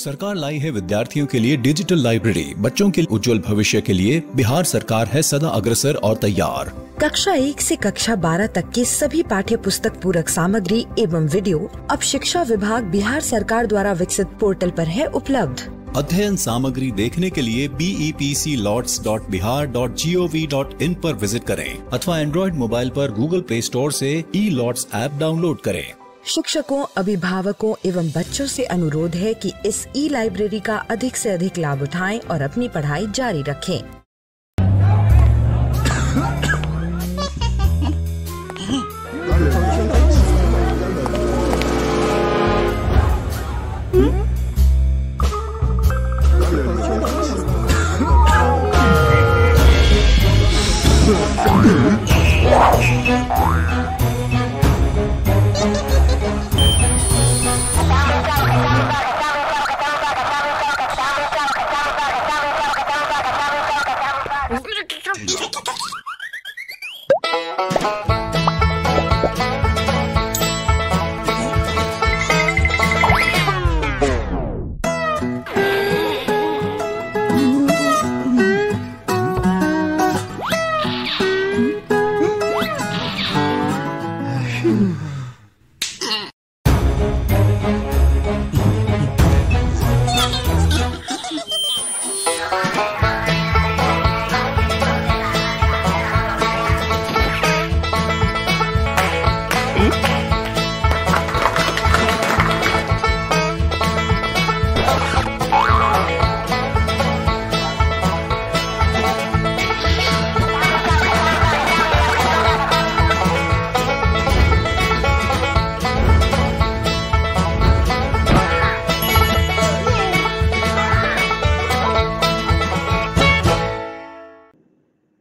सरकार लाई है विद्यार्थियों के लिए डिजिटल लाइब्रेरी। बच्चों के उज्जवल भविष्य के लिए बिहार सरकार है सदा अग्रसर और तैयार। कक्षा 1 से कक्षा 12 तक की सभी पाठ्य पुस्तक पूरक सामग्री एवं वीडियो अब शिक्षा विभाग बिहार सरकार द्वारा विकसित पोर्टल पर है उपलब्ध। अध्ययन सामग्री देखने के लिए BEPCLots.bihar.gov.in पर विजिट करें अथवा एंड्रॉइड मोबाइल पर गूगल प्ले स्टोर से E-Lots ऐप डाउनलोड करें। शिक्षकों, अभिभावकों एवं बच्चों से अनुरोध है कि इस लाइब्रेरी का अधिक से अधिक लाभ उठाएं और अपनी पढ़ाई जारी रखें।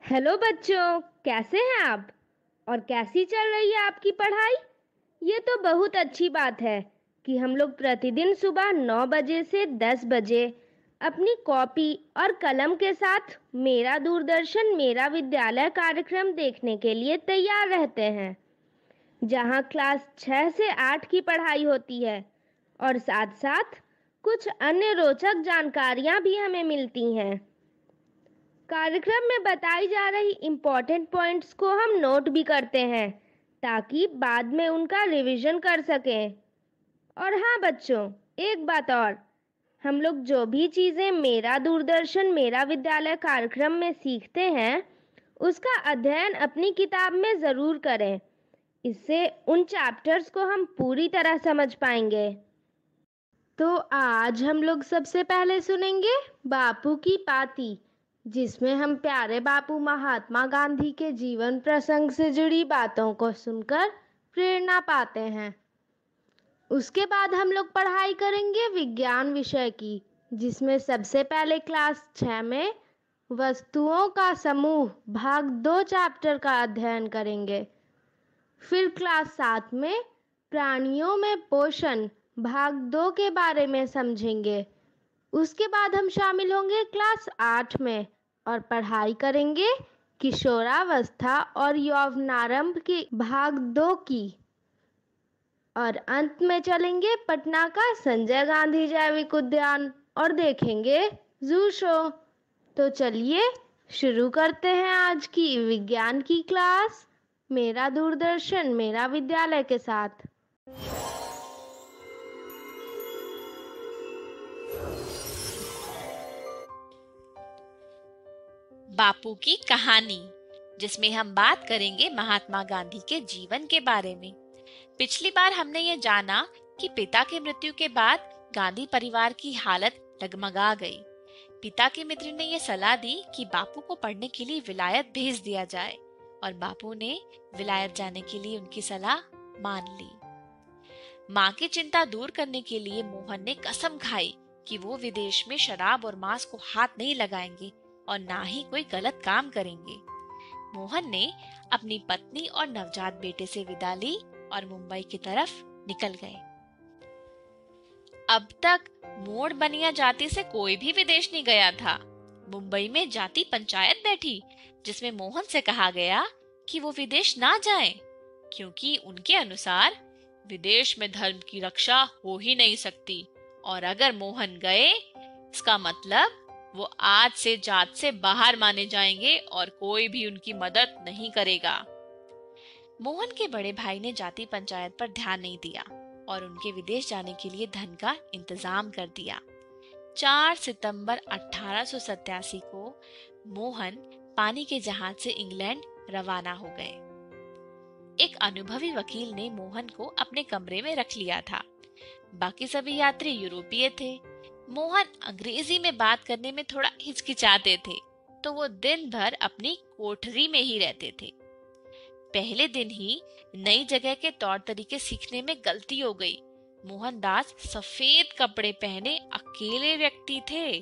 हेलो बच्चों, कैसे हैं आप और कैसी चल रही है आपकी पढ़ाई? ये तो बहुत अच्छी बात है कि हम लोग प्रतिदिन सुबह 9 बजे से 10 बजे अपनी कॉपी और कलम के साथ मेरा दूरदर्शन मेरा विद्यालय कार्यक्रम देखने के लिए तैयार रहते हैं, जहां क्लास 6 से 8 की पढ़ाई होती है और साथ साथ कुछ अन्य रोचक जानकारियां भी हमें मिलती हैं। कार्यक्रम में बताई जा रही इम्पोर्टेंट पॉइंट्स को हम नोट भी करते हैं ताकि बाद में उनका रिवीजन कर सकें। और हाँ बच्चों, एक बात और, हम लोग जो भी चीज़ें मेरा दूरदर्शन मेरा विद्यालय कार्यक्रम में सीखते हैं उसका अध्ययन अपनी किताब में ज़रूर करें। इससे उन चैप्टर्स को हम पूरी तरह समझ पाएंगे। तो आज हम लोग सबसे पहले सुनेंगे बापू की पाती, जिसमें हम प्यारे बापू महात्मा गांधी के जीवन प्रसंग से जुड़ी बातों को सुनकर प्रेरणा पाते हैं। उसके बाद हम लोग पढ़ाई करेंगे विज्ञान विषय की, जिसमें सबसे पहले क्लास 6 में वस्तुओं का समूह भाग 2 चैप्टर का अध्ययन करेंगे। फिर क्लास 7 में प्राणियों में पोषण भाग 2 के बारे में समझेंगे। उसके बाद हम शामिल होंगे क्लास 8 में और पढ़ाई करेंगे किशोरावस्था और यौवनारंभ के भाग 2 की। और अंत में चलेंगे पटना का संजय गांधी जैविक उद्यान और देखेंगे जू शो। तो चलिए शुरू करते हैं आज की विज्ञान की क्लास मेरा दूरदर्शन मेरा विद्यालय के साथ। बापू की कहानी, जिसमें हम बात करेंगे महात्मा गांधी के जीवन के बारे में। पिछली बार हमने ये जाना कि पिता की मृत्यु के बाद गांधी परिवार की हालत डगमगा गई। पिता के मित्र ने यह सलाह दी कि बापू को पढ़ने के लिए विलायत भेज दिया जाए और बापू ने विलायत जाने के लिए उनकी सलाह मान ली। माँ की चिंता दूर करने के लिए मोहन ने कसम खाई कि वो विदेश में शराब और मांस को हाथ नहीं लगाएंगे और ना ही कोई गलत काम करेंगे। मोहन ने अपनी पत्नी और नवजात बेटे से विदा ली और मुंबई की तरफ निकल गए। अब तक मोड़ बनिया जाति से कोई भी विदेश नहीं गया था। मुंबई में जाति पंचायत बैठी, जिसमें मोहन से कहा गया कि वो विदेश ना जाएं, क्योंकि उनके अनुसार विदेश में धर्म की रक्षा हो ही नहीं सकती और अगर मोहन गए, इसका मतलब वो आज से जात से बाहर माने जाएंगे और कोई भी उनकी मदद नहीं करेगा। मोहन के बड़े भाई ने जाति पंचायत पर ध्यान नहीं दिया और उनके विदेश जाने के लिए धन का इंतजाम कर दिया। 4 सितंबर 1887 को मोहन पानी के जहाज से इंग्लैंड रवाना हो गए। एक अनुभवी वकील ने मोहन को अपने कमरे में रख लिया था। बाकी सभी यात्री यूरोपीय थे। मोहन अंग्रेजी में बात करने में थोड़ा हिचकिचाते थे, तो वो दिन भर अपनी कोठरी में ही रहते थे। पहले दिन ही नई जगह के तौर तरीके सीखने में गलती हो गई। मोहनदास सफेद कपड़े पहने अकेले व्यक्ति थे।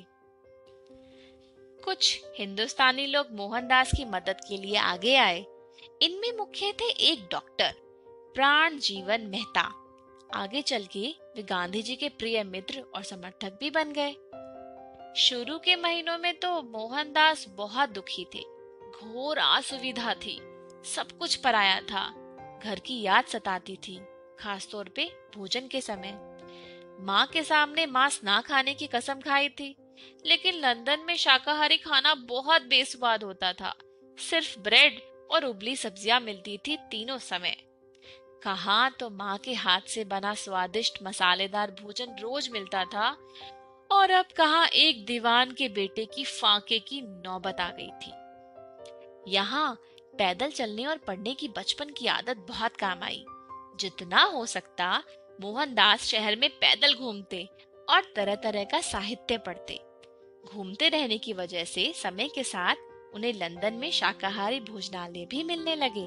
कुछ हिंदुस्तानी लोग मोहनदास की मदद के लिए आगे आए। इनमें मुख्य थे एक डॉक्टर प्राण जीवन मेहता। आगे चल के वे गांधी जी के प्रिय मित्र और समर्थक भी बन गए। शुरू के महीनों में तो मोहनदास बहुत दुखी थे। घोर असुविधा थी, सब कुछ पराया था। घर की याद सताती थी, खासतौर पे भोजन के समय। माँ के सामने मांस ना खाने की कसम खाई थी, लेकिन लंदन में शाकाहारी खाना बहुत बेस्वाद होता था। सिर्फ ब्रेड और उबली सब्जियां मिलती थी तीनों समय। कहाँ तो माँ के हाथ से बना स्वादिष्ट मसालेदार भोजन रोज मिलता था, और अब कहाँ एक दीवान के बेटे की फाके की नौबत आ गई थी। यहाँ पैदल चलने और पढ़ने की बचपन की आदत बहुत काम आई। जितना हो सकता मोहनदास शहर में पैदल घूमते और तरह तरह का साहित्य पढ़ते। घूमते रहने की वजह से समय के साथ उन्हें लंदन में शाकाहारी भोजनालय भी मिलने लगे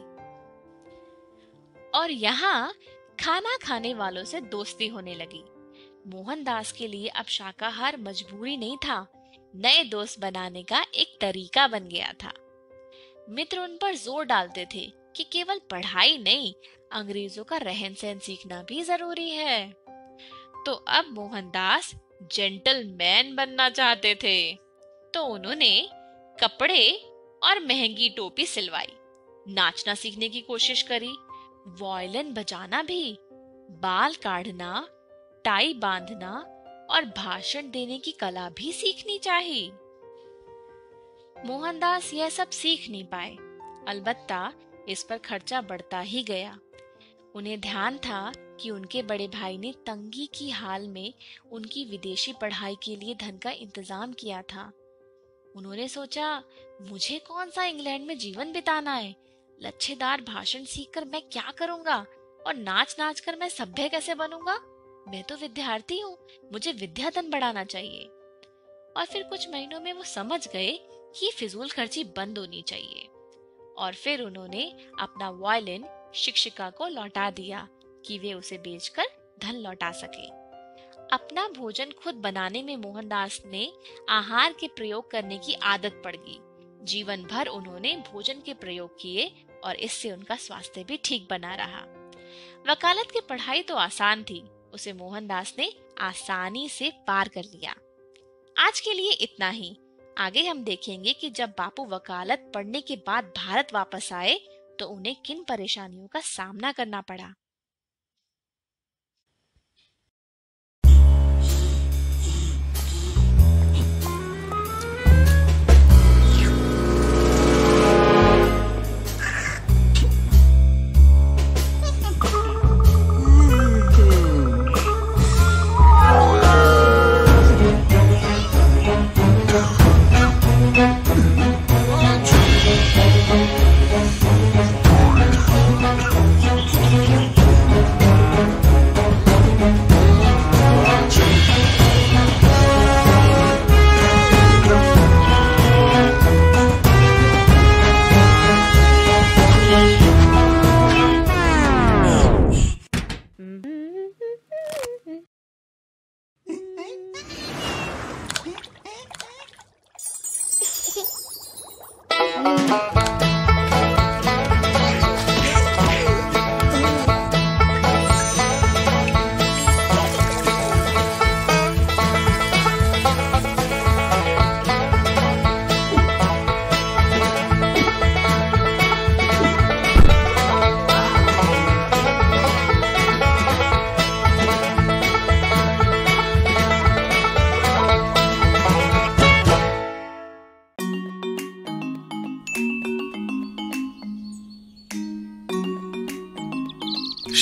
और यहाँ खाना खाने वालों से दोस्ती होने लगी। मोहनदास के लिए अब शाकाहार मजबूरी नहीं था, नए दोस्त बनाने का एक तरीका बन गया था। मित्र उन पर जोर डालते थे कि केवल पढ़ाई नहीं, अंग्रेजों का रहन सहन सीखना भी जरूरी है। तो अब मोहनदास जेंटलमैन बनना चाहते थे, तो उन्होंने कपड़े और महंगी टोपी सिलवाई, नाचना सीखने की कोशिश करी, वायलिन बजाना भी, बाल काढ़ना, टाई बांधना और भाषण देने की कला भी सीखनी चाहिए। मोहनदास यह सब सीख नहीं पाए, अलबत्ता इस पर खर्चा बढ़ता ही गया। उन्हें ध्यान था कि उनके बड़े भाई ने तंगी की हाल में उनकी विदेशी पढ़ाई के लिए धन का इंतजाम किया था। उन्होंने सोचा, मुझे कौन सा इंग्लैंड में जीवन बिताना है, लच्छेदार भाषण सीखकर मैं क्या करूंगा और नाच नाच कर मैं सभ्य कैसे बनूंगा। मैं तो विद्यार्थी हूँ, मुझे विद्याधन बढ़ाना चाहिए। और फिर कुछ महीनों में वो समझ गए कि फिजूल खर्ची बंद होनी चाहिए, और फिर उन्होंने अपना वायलिन शिक्षिका को लौटा दिया कि वे उसे बेचकर धन लौटा सके। अपना भोजन खुद बनाने में मोहनदास ने आहार के प्रयोग करने की आदत पड़ गई। जीवन भर उन्होंने भोजन के प्रयोग किए और इससे उनका स्वास्थ्य भी ठीक बना रहा। वकालत की पढ़ाई तो आसान थी, उसे मोहनदास ने आसानी से पार कर लिया। आज के लिए इतना ही। आगे हम देखेंगे कि जब बापू वकालत पढ़ने के बाद भारत वापस आए तो उन्हें किन परेशानियों का सामना करना पड़ा। Thank you.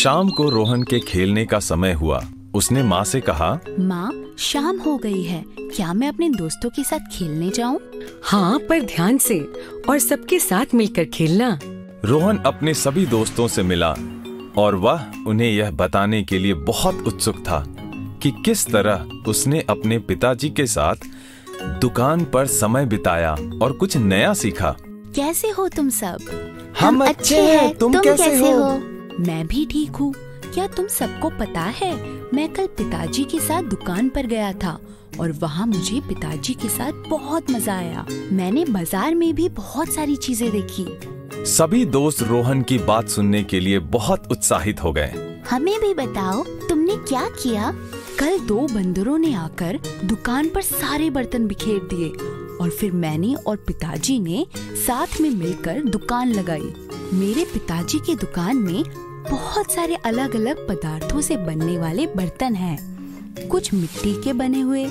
शाम को रोहन के खेलने का समय हुआ। उसने माँ से कहा, माँ, शाम हो गई है, क्या मैं अपने दोस्तों के साथ खेलने जाऊँ? हाँ, पर ध्यान से और सबके साथ मिलकर खेलना। रोहन अपने सभी दोस्तों से मिला और वह उन्हें यह बताने के लिए बहुत उत्सुक था कि किस तरह उसने अपने पिताजी के साथ दुकान पर समय बिताया और कुछ नया सीखा। कैसे हो तुम सब? हम अच्छे हैं, तुम कैसे हो? मैं भी ठीक हूँ। क्या तुम सबको पता है, मैं कल पिताजी के साथ दुकान पर गया था और वहाँ मुझे पिताजी के साथ बहुत मजा आया। मैंने बाजार में भी बहुत सारी चीजें देखी। सभी दोस्त रोहन की बात सुनने के लिए बहुत उत्साहित हो गए। हमें भी बताओ, तुमने क्या किया? कल 2 बंदरों ने आकर दुकान पर सारे बर्तन बिखेर दिए और फिर मैंने और पिताजी ने साथ में मिलकर दुकान लगाई। मेरे पिताजी की दुकान में बहुत सारे अलग अलग पदार्थों से बनने वाले बर्तन हैं। कुछ मिट्टी के बने हुए,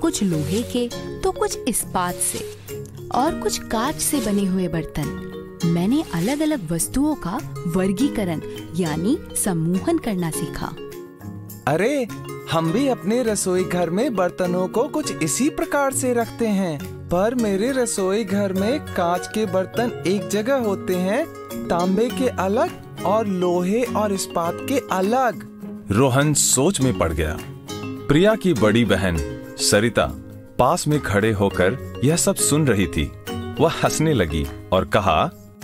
कुछ लोहे के, तो कुछ इस्पात से और कुछ कांच से बने हुए बर्तन। मैंने अलग अलग वस्तुओं का वर्गीकरण यानी समूहन करना सीखा। अरे, हम भी अपने रसोई घर में बर्तनों को कुछ इसी प्रकार से रखते हैं, पर मेरे रसोई घर में कांच के बर्तन एक जगह होते हैं, तांबे के अलग और लोहे और इस्पात के अलग। रोहन सोच में पड़ गया। प्रिया की बड़ी बहन सरिता पास में खड़े होकर यह सब सुन रही थी। वह हंसने लगी और कहा,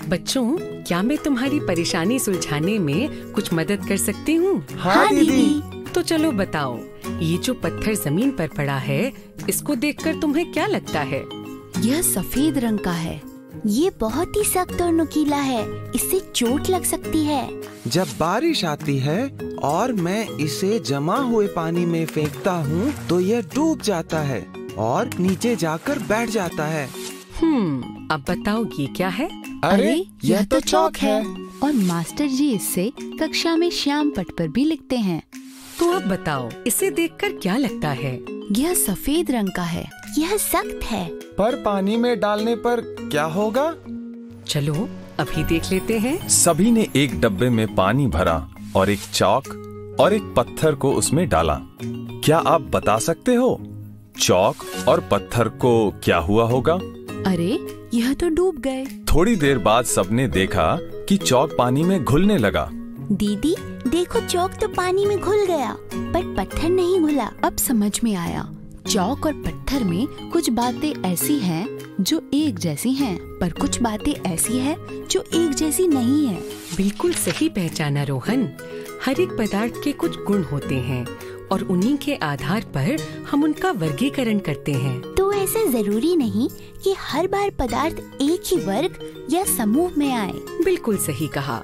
बच्चों, क्या मैं तुम्हारी परेशानी सुलझाने में कुछ मदद कर सकती हूँ? हाँ दीदी। तो चलो बताओ, ये जो पत्थर जमीन पर पड़ा है, इसको देखकर तुम्हें क्या लगता है? यह सफेद रंग का है। ये बहुत ही सख्त और नुकीला है, इससे चोट लग सकती है। जब बारिश आती है और मैं इसे जमा हुए पानी में फेंकता हूँ, तो यह डूब जाता है और नीचे जाकर बैठ जाता है। अब बताओ ये क्या है? अरे, यह तो चौक है। और मास्टर जी इससे कक्षा में श्याम पट पर भी लिखते हैं। तो अब बताओ, इसे देखकर क्या लगता है? यह सफेद रंग का है। यह सख्त है। पर पानी में डालने पर क्या होगा? चलो अभी देख लेते हैं। सभी ने एक डब्बे में पानी भरा और एक चौक और एक पत्थर को उसमें डाला। क्या आप बता सकते हो चौक और पत्थर को क्या हुआ होगा? अरे, यह तो डूब गए। थोड़ी देर बाद सबने देखा कि चौक पानी में घुलने लगा। दीदी देखो, चौक तो पानी में घुल गया, पर पत्थर नहीं घुला। अब समझ में आया, चौक और पत्थर में कुछ बातें ऐसी हैं जो एक जैसी हैं, पर कुछ बातें ऐसी हैं जो एक जैसी नहीं है। बिल्कुल सही पहचाना रोहन। हर एक पदार्थ के कुछ गुण होते हैं और उन्हीं के आधार पर हम उनका वर्गीकरण करते हैं। तो ऐसा जरूरी नहीं कि हर बार पदार्थ एक ही वर्ग या समूह में आए। बिल्कुल सही कहा।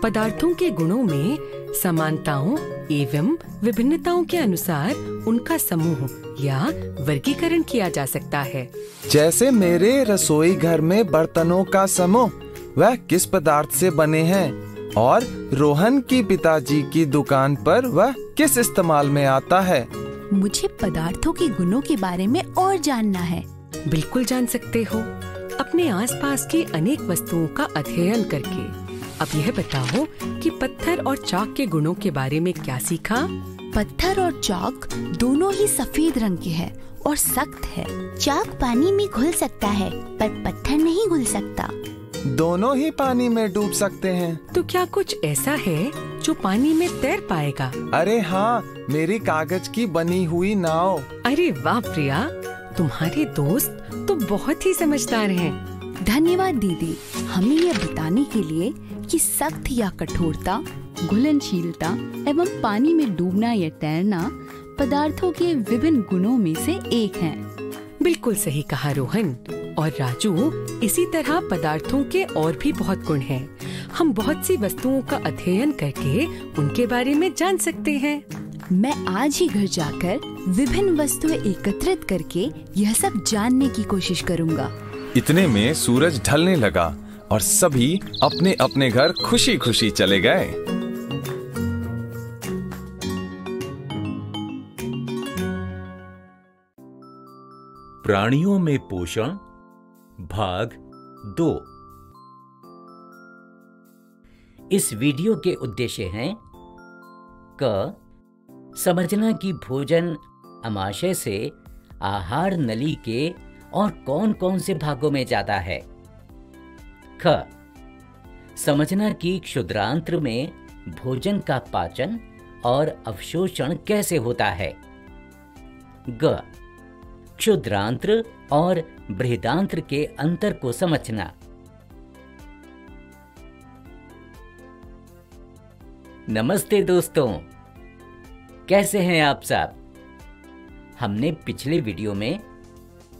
पदार्थों के गुणों में समानताओं एवं विभिन्नताओं के अनुसार उनका समूह या वर्गीकरण किया जा सकता है। जैसे मेरे रसोई घर में बर्तनों का समूह, वह किस पदार्थ से बने हैं, और रोहन की पिताजी की दुकान पर वह किस इस्तेमाल में आता है। मुझे पदार्थों के गुणों के बारे में और जानना है। बिल्कुल जान सकते हो, अपने आसपास की अनेक वस्तुओं का अध्ययन करके। अब यह बताओ कि पत्थर और चाक के गुणों के बारे में क्या सीखा? पत्थर और चाक दोनों ही सफेद रंग के हैं और सख्त है। चाक पानी में घुल सकता है, पर पत्थर नहीं घुल सकता। दोनों ही पानी में डूब सकते हैं। तो क्या कुछ ऐसा है जो पानी में तैर पाएगा? अरे हाँ, मेरी कागज की बनी हुई नाव। अरे वाह प्रिया, तुम्हारे दोस्त तो बहुत ही समझदार हैं। धन्यवाद दीदी, हमें यह बताने के लिए कि सख्त या कठोरता, घुलनशीलता एवं पानी में डूबना या तैरना पदार्थों के विभिन्न गुणों में से एक हैं। बिल्कुल सही कहा रोहन। और राजू, इसी तरह पदार्थों के और भी बहुत गुण हैं। हम बहुत सी वस्तुओं का अध्ययन करके उनके बारे में जान सकते हैं। मैं आज ही घर जाकर विभिन्न वस्तुएं एकत्रित करके यह सब जानने की कोशिश करूंगा। इतने में सूरज ढलने लगा और सभी अपने अपने घर खुशी खुशी चले गए। प्राणियों में पोषण भाग 2। इस वीडियो के उद्देश्य हैं क समझना कि भोजन आमाशय से आहार नली के और कौन कौन से भागों में जाता है। ख समझना कि क्षुद्रांत्र में भोजन का पाचन और अवशोषण कैसे होता है। ग क्षुद्रांत्र और बृहदांत्र के अंतर को समझना। नमस्ते दोस्तों, कैसे हैं आप सब? हमने पिछले वीडियो में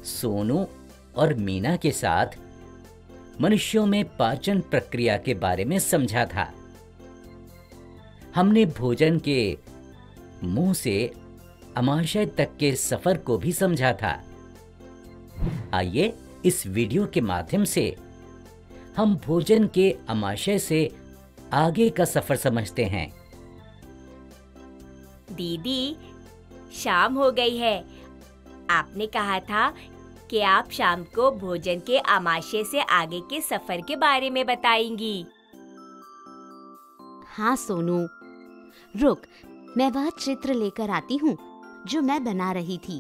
सोनू और मीना के साथ मनुष्यों में पाचन प्रक्रिया के बारे में समझा था। हमने भोजन के मुंह से आमाशय तक के सफर को भी समझा था। आइए इस वीडियो के माध्यम से हम भोजन के आमाशय से आगे का सफर समझते हैं। दीदी, शाम हो गई है। आपने कहा था कि आप शाम को भोजन के आमाशय से आगे के सफर के बारे में बताएंगी। हाँ सोनू, रुक, मैं वह चित्र लेकर आती हूँ जो मैं बना रही थी।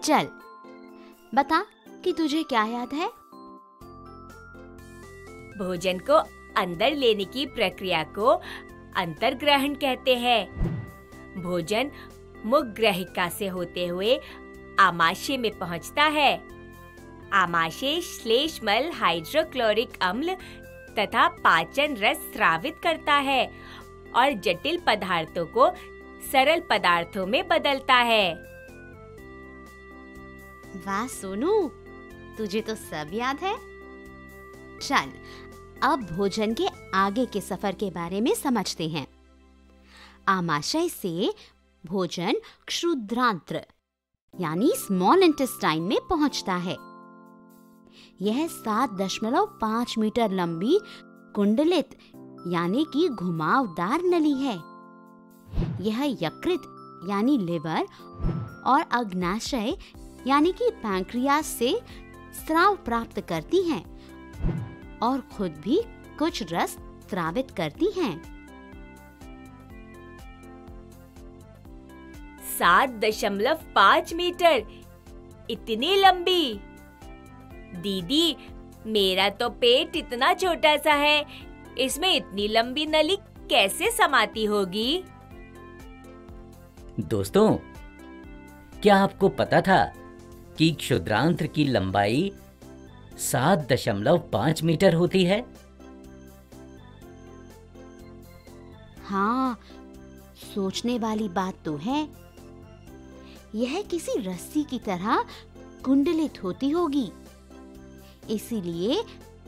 चल, बता कि तुझे क्या याद है? भोजन को अंदर लेने की प्रक्रिया को अंतर्ग्रहण कहते हैं। भोजन मुख ग्रहिका से होते हुए आमाशय में पहुंचता है। आमाशय श्लेष्मल हाइड्रोक्लोरिक अम्ल तथा पाचन रस स्रावित करता है और जटिल पदार्थों को सरल पदार्थों में बदलता है। वाह सोनू, तुझे तो सब याद है। चल, अब भोजन के आगे के सफर के बारे में समझते हैं। आमाशय से भोजन क्षुद्रांत्र यानी स्मॉल इंटेस्टाइन में पहुंचता है। यह 7.5 मीटर लंबी कुंडलित यानी कि घुमावदार नली है। यह यकृत यानी लिवर और अग्नाशय यानी कि पैंक्रियास से स्राव प्राप्त करती हैं और खुद भी कुछ रस स्रावित करती हैं। 7.5 मीटर, इतनी लंबी? दीदी, मेरा तो पेट इतना छोटा सा है, इसमें इतनी लंबी नली कैसे समाती होगी? दोस्तों, क्या आपको पता था कि क्षुद्रांत्र की लंबाई 7.5 मीटर होती है? हाँ, सोचने वाली बात तो है। यह किसी रस्सी की तरह कुंडलित होती होगी, इसीलिए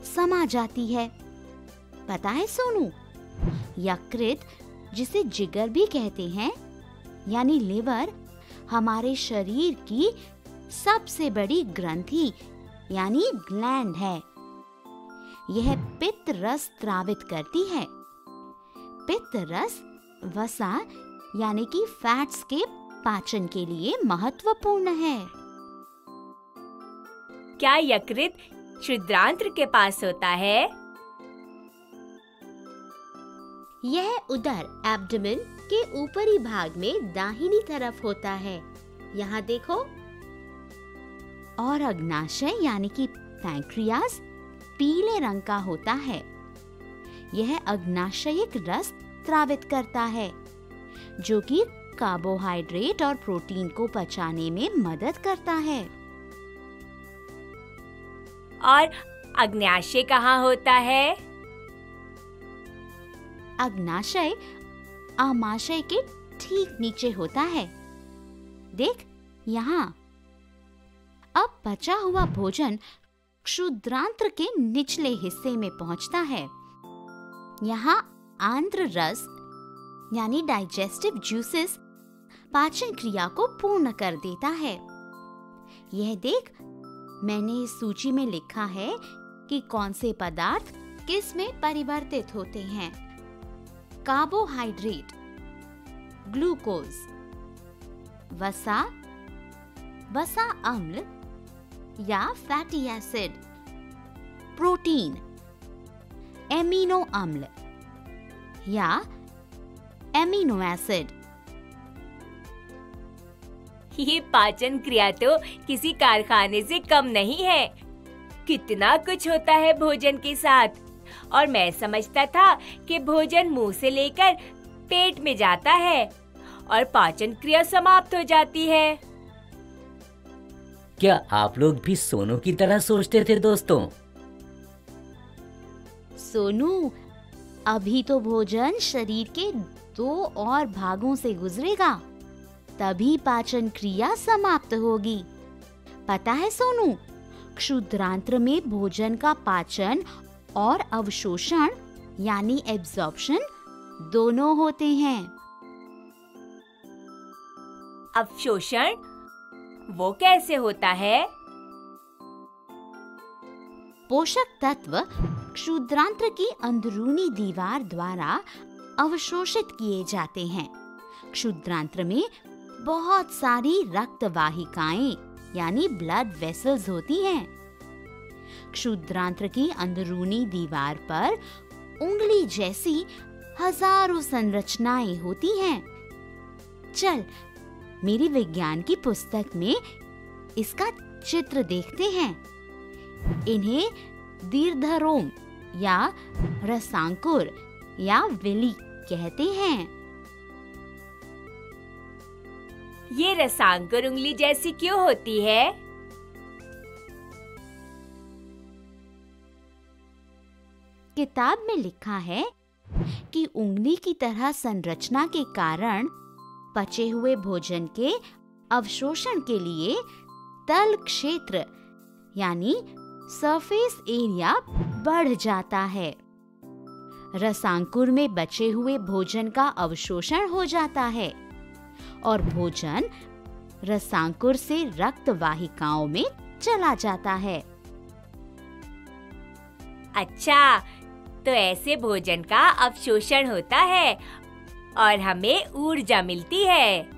समा जाती है। पता है सोनू, यकृत जिसे जिगर भी कहते हैं यानी लिवर हमारे शरीर की सबसे बड़ी ग्रंथि यानी ग्लैंड है। यह पित्त रस स्रावित करती है। पित्त रस वसा यानी कि फैट्स के पाचन के लिए महत्वपूर्ण है। क्या यकृत क्षुद्रांत्र के पास होता है? यह उदर एब्डोमेन के ऊपरी भाग में दाहिनी तरफ होता है। यहाँ देखो। और अग्नाशय यानी कि पैंक्रियास पीले रंग का होता है। यह अग्नाशयिक रस स्रावित करता है जो कि कार्बोहाइड्रेट और प्रोटीन को पचाने में मदद करता है। और अग्नाशय कहाँ होता है? अग्नाशय आमाशय के ठीक नीचे होता है। देख यहाँ। अब बचा हुआ भोजन क्षुद्रांत्र के निचले हिस्से में पहुंचता है। यहाँ आंत्र रस यानी डाइजेस्टिव जूसेस पाचन क्रिया को पूर्ण कर देता है। यह देख, मैंने इस सूची में लिखा है कि कौन से पदार्थ किस में परिवर्तित होते हैं। कार्बोहाइड्रेट, ग्लूकोज, वसा, वसा अम्ल या फैटी एसिड, प्रोटीन एमिनो अम्ल या एमिनो एसिड। ये पाचन क्रिया तो किसी कारखाने से कम नहीं है। कितना कुछ होता है भोजन के साथ, और मैं समझता था कि भोजन मुंह से लेकर पेट में जाता है और पाचन क्रिया समाप्त हो जाती है। क्या आप लोग भी सोनू की तरह सोचते थे दोस्तों? सोनू, अभी तो भोजन शरीर के 2 और भागों से गुजरेगा, तभी पाचन क्रिया समाप्त होगी। पता है सोनू, क्षुद्रांत्र में भोजन का पाचन और अवशोषण यानी एब्जॉर्प्शन दोनों होते हैं। अवशोषण वो कैसे होता है? पोषक तत्व क्षुद्रांत्र की अंदरूनी दीवार द्वारा अवशोषित किए जाते हैं। क्षुद्रांत्र में बहुत सारी रक्त वाहिकाएं यानी ब्लड वेसल्स होती हैं। क्षुद्रांत्र की अंदरूनी दीवार पर उंगली जैसी हजारों संरचनाएं होती हैं। चल, मेरी विज्ञान की पुस्तक में इसका चित्र देखते हैं। इन्हें दीर्घरोम या रसांकुर या विली कहते हैं। ये रसांकुर उंगली जैसी क्यों होती है? किताब में लिखा है कि उंगली की तरह संरचना के कारण पचे हुए भोजन के अवशोषण के लिए तल क्षेत्र यानी सरफेस एरिया बढ़ जाता है। रसांकुर में बचे हुए भोजन का अवशोषण हो जाता है और भोजन रसांकुर से रक्त वाहिकाओं में चला जाता है। अच्छा, तो ऐसे भोजन का अवशोषण होता है और हमें ऊर्जा मिलती है।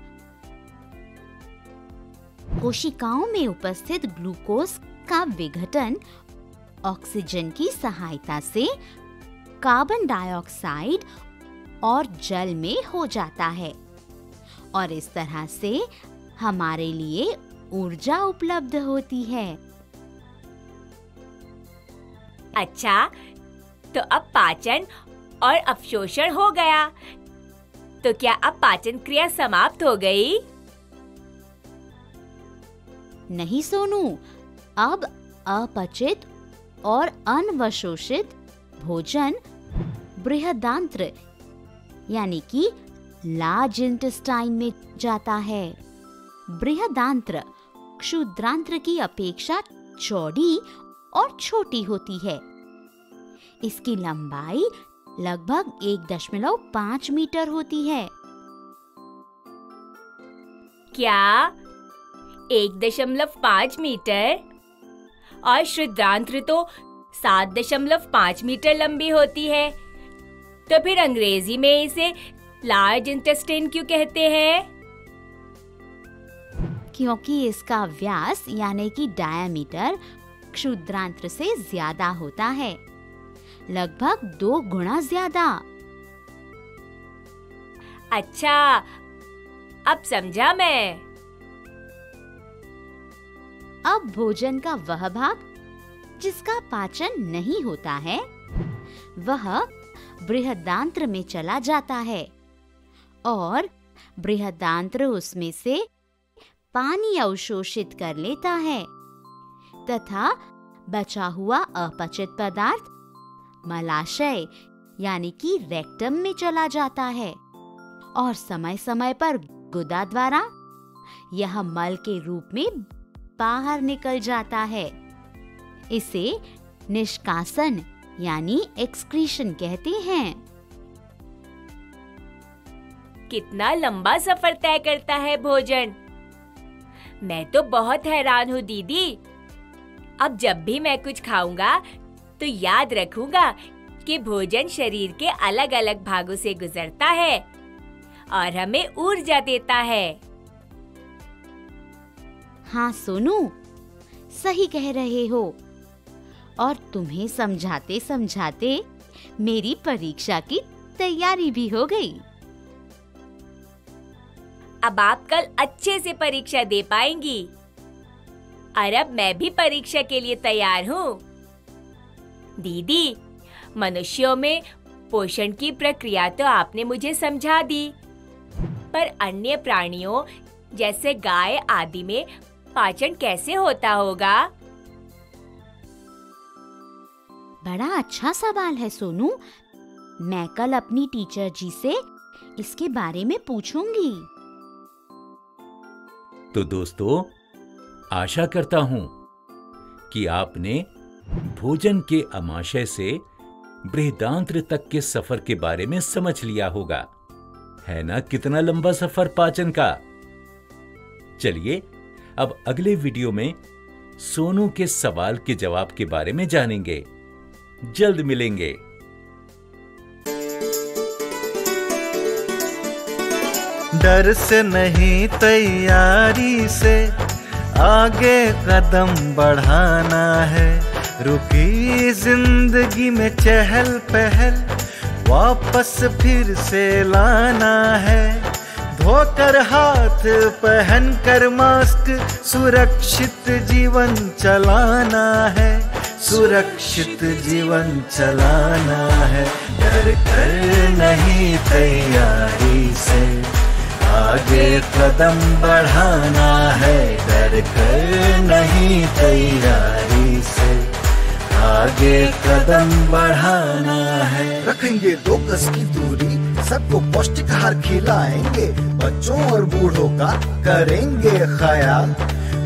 कोशिकाओं में उपस्थित ग्लूकोज का विघटन ऑक्सीजन की सहायता से कार्बन डाइऑक्साइड और जल में हो जाता है और इस तरह से हमारे लिए ऊर्जा उपलब्ध होती है। अच्छा, तो अब पाचन और अवशोषण हो गया, तो क्या अब पाचन क्रिया समाप्त हो गई? नहीं सोनू, अब अपचित और अनवशोषित भोजन बृहदांत्र यानी कि लार्ज इंटेस्टाइन में जाता है। बृहदांत्र क्षुद्रांत्र की अपेक्षा चौड़ी और छोटी होती है। इसकी लंबाई लगभग 1.5 मीटर होती है। क्या 1.5 मीटर? और क्षुद्रांत्र तो 7.5 मीटर लंबी होती है। तो फिर अंग्रेजी में इसे लार्ज इंटेस्टाइन क्यों कहते हैं? क्योंकि इसका व्यास यानी कि डायामीटर क्षुद्रांत्र से ज्यादा होता है, लगभग 2 गुना ज्यादा। अच्छा, अब समझा मैं। अब भोजन का वह भाग जिसका पाचन नहीं होता है, वह बृहदांत्र में चला जाता है और बृहदांत्र उसमें से पानी अवशोषित कर लेता है तथा बचा हुआ अपचित पदार्थ मलाशय यानी कि रेक्टम में चला जाता है और समय समय पर गुदा द्वारा यह मल के रूप में बाहर निकल जाता है। इसे निष्कासन यानी एक्सक्रीशन कहते हैं। कितना लंबा सफर तय करता है भोजन। मैं तो बहुत हैरान हूँ दीदी। अब जब भी मैं कुछ खाऊंगा तो याद रखूंगा कि भोजन शरीर के अलग अलग भागों से गुजरता है और हमें ऊर्जा देता है। हाँ सोनू, सही कह रहे हो। और तुम्हें समझाते समझाते मेरी परीक्षा की तैयारी भी हो गई। अब आप कल अच्छे से परीक्षा दे पाएंगी। और अब मैं भी परीक्षा के लिए तैयार हूँ। दीदी, मनुष्यों में पोषण की प्रक्रिया तो आपने मुझे समझा दी, पर अन्य प्राणियों जैसे गाय आदि में पाचन कैसे होता होगा? बड़ा अच्छा सवाल है सोनू। मैं कल अपनी टीचर जी से इसके बारे में पूछूंगी। तो दोस्तों, आशा करता हूं कि आपने भोजन के आमाशय से बृहदांत्र तक के सफर के बारे में समझ लिया होगा। है ना कितना लंबा सफर पाचन का। चलिए अब अगले वीडियो में सोनू के सवाल के जवाब के बारे में जानेंगे। जल्द मिलेंगे। डर से नहीं, तैयारी से आगे कदम बढ़ाना है। रुकी जिंदगी में चहल पहल वापस फिर से लाना है। धोकर हाथ, पहन कर मास्क, सुरक्षित जीवन चलाना है। सुरक्षित जीवन चलाना है। डर कर नहीं, तैयारी से आगे कदम बढ़ाना है। डर कर नहीं, तैयारी से आगे कदम बढ़ाना है। रखेंगे 2 गज की दूरी, सबको पौष्टिक आहार खिलाएंगे। बच्चों और बूढ़ों का करेंगे ख्याल।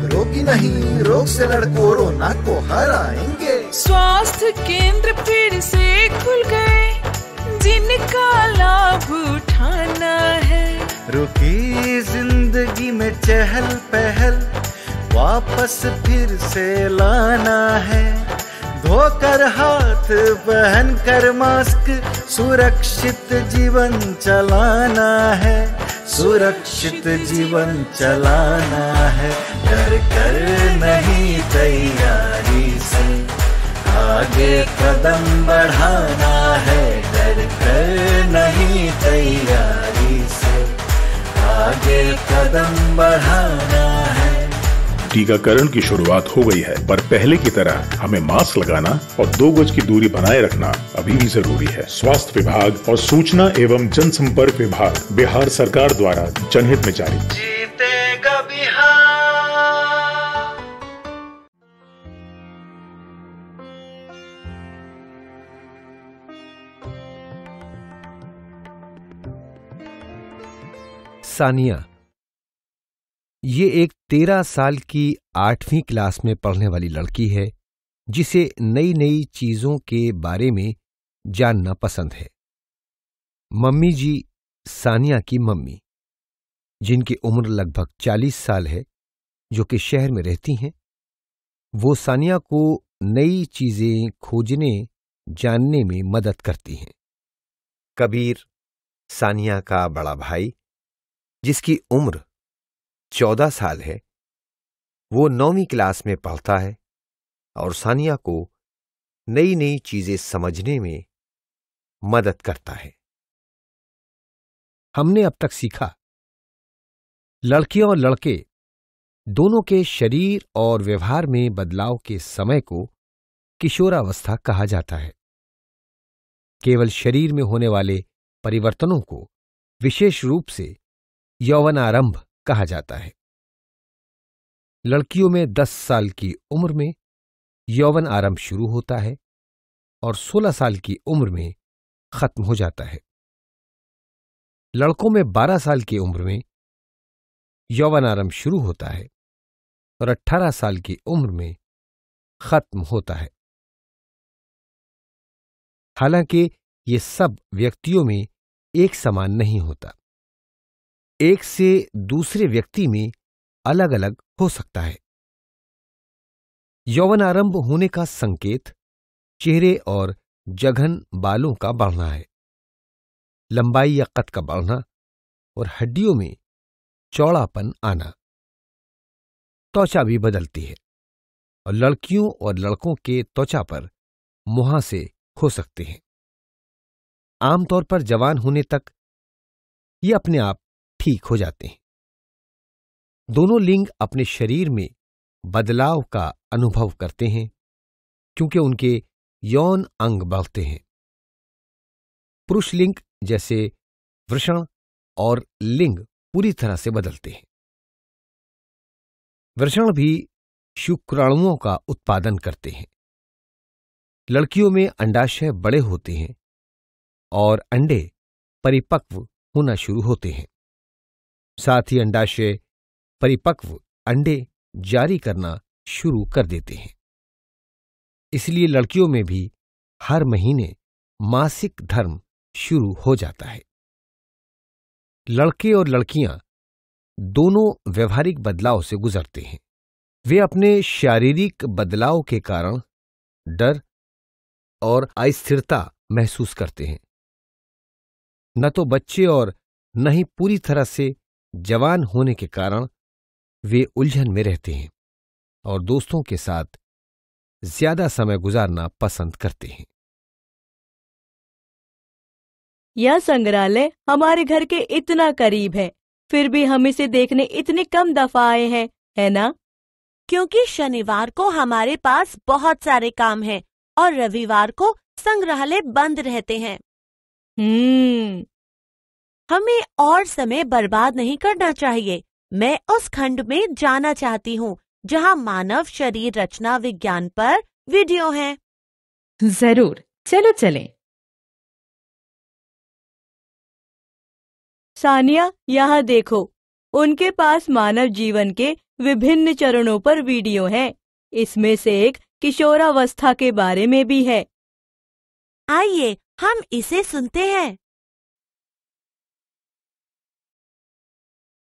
रोगी नहीं, रोग से लड़ कोरोना को हराएंगे। स्वास्थ्य केंद्र फिर से खुल गए, जिनका लाभ उठाना है। रुकी जिंदगी में चहल पहल वापस फिर से लाना है। धोकर हाथ, पहन कर मास्क, सुरक्षित जीवन चलाना है। सुरक्षित जीवन चलाना है। डर कर नहीं, तैयारी से आगे कदम बढ़ाना है। डर कर नहीं, तैयारी से आगे कदम बढ़ाना है। टीकाकरण की शुरुआत हो गई है, पर पहले की तरह हमें मास्क लगाना और 2 गज की दूरी बनाए रखना अभी भी जरूरी है। स्वास्थ्य विभाग और सूचना एवं जनसंपर्क विभाग, बिहार सरकार द्वारा जनहित में जारी। जीतेगा बिहार। सानिया, ये एक 13 साल की 8वीं क्लास में पढ़ने वाली लड़की है, जिसे नई नई चीजों के बारे में जानना पसंद है। मम्मी जी सानिया की मम्मी, जिनकी उम्र लगभग 40 साल है, जो कि शहर में रहती हैं, वो सानिया को नई चीजें खोजने जानने में मदद करती हैं। कबीर, सानिया का बड़ा भाई, जिसकी उम्र 14 साल है, वो 9वीं क्लास में पढ़ता है और सानिया को नई नई चीजें समझने में मदद करता है। हमने अब तक सीखा, लड़कियां और लड़के दोनों के शरीर और व्यवहार में बदलाव के समय को किशोरावस्था कहा जाता है। केवल शरीर में होने वाले परिवर्तनों को विशेष रूप से यौवनारंभ कहा जाता है। लड़कियों में 10 साल की उम्र में यौवन आरंभ शुरू होता है और 16 साल की उम्र में खत्म हो जाता है। लड़कों में 12 साल की उम्र में यौवन आरंभ शुरू होता है और 18 साल की उम्र में खत्म होता है। हालांकि ये सब व्यक्तियों में एक समान नहीं होता, एक से दूसरे व्यक्ति में अलग अलग हो सकता है। यौवन आरंभ होने का संकेत चेहरे और जघन बालों का बढ़ना है, लंबाई या कद का बढ़ना और हड्डियों में चौड़ापन आना। त्वचा भी बदलती है और लड़कियों और लड़कों के त्वचा पर मुहांसे हो सकते हैं। आमतौर पर जवान होने तक ये अपने आप ठीक हो जाते हैं। दोनों लिंग अपने शरीर में बदलाव का अनुभव करते हैं क्योंकि उनके यौन अंग बढ़ते हैं। पुरुष लिंग जैसे वृषण और लिंग पूरी तरह से बदलते हैं। वृषण भी शुक्राणुओं का उत्पादन करते हैं। लड़कियों में अंडाशय बड़े होते हैं और अंडे परिपक्व होना शुरू होते हैं। साथ ही अंडाशय परिपक्व अंडे जारी करना शुरू कर देते हैं। इसलिए लड़कियों में भी हर महीने मासिक धर्म शुरू हो जाता है। लड़के और लड़कियां दोनों व्यवहारिक बदलाव से गुजरते हैं। वे अपने शारीरिक बदलाव के कारण डर और अस्थिरता महसूस करते हैं। न तो बच्चे और न ही पूरी तरह से जवान होने के कारण वे उलझन में रहते हैं और दोस्तों के साथ ज्यादा समय गुजारना पसंद करते हैं। यह संग्रहालय हमारे घर के इतना करीब है, फिर भी हम इसे देखने इतने कम दफा आए हैं, है ना? क्योंकि शनिवार को हमारे पास बहुत सारे काम हैं और रविवार को संग्रहालय बंद रहते हैं। हमें और समय बर्बाद नहीं करना चाहिए। मैं उस खंड में जाना चाहती हूँ जहाँ मानव शरीर रचना विज्ञान पर वीडियो है। जरूर, चलो चलें। सानिया, यहाँ देखो, उनके पास मानव जीवन के विभिन्न चरणों पर वीडियो है। इसमें से एक किशोरावस्था के बारे में भी है। आइए हम इसे सुनते हैं।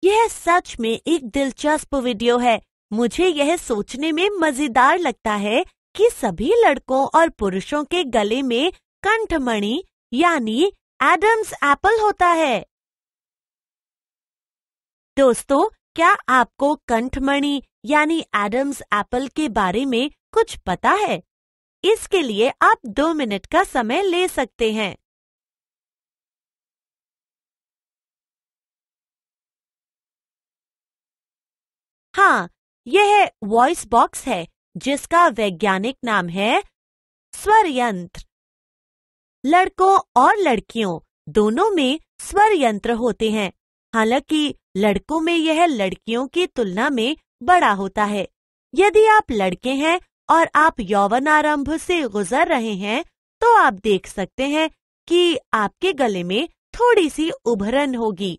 यह सच में एक दिलचस्प वीडियो है। मुझे यह सोचने में मजेदार लगता है कि सभी लड़कों और पुरुषों के गले में कंठमणि यानी एडम्स एप्पल होता है। दोस्तों, क्या आपको कंठमणि यानी एडम्स एप्पल के बारे में कुछ पता है? इसके लिए आप 2 मिनट का समय ले सकते हैं। हाँ, यह वॉइस बॉक्स है जिसका वैज्ञानिक नाम है स्वर यंत्र। लड़कों और लड़कियों दोनों में स्वर यंत्र होते हैं। हालांकि लड़कों में यह लड़कियों की तुलना में बड़ा होता है। यदि आप लड़के हैं और आप यौवनारंभ से गुजर रहे हैं तो आप देख सकते हैं कि आपके गले में थोड़ी सी उभरन होगी।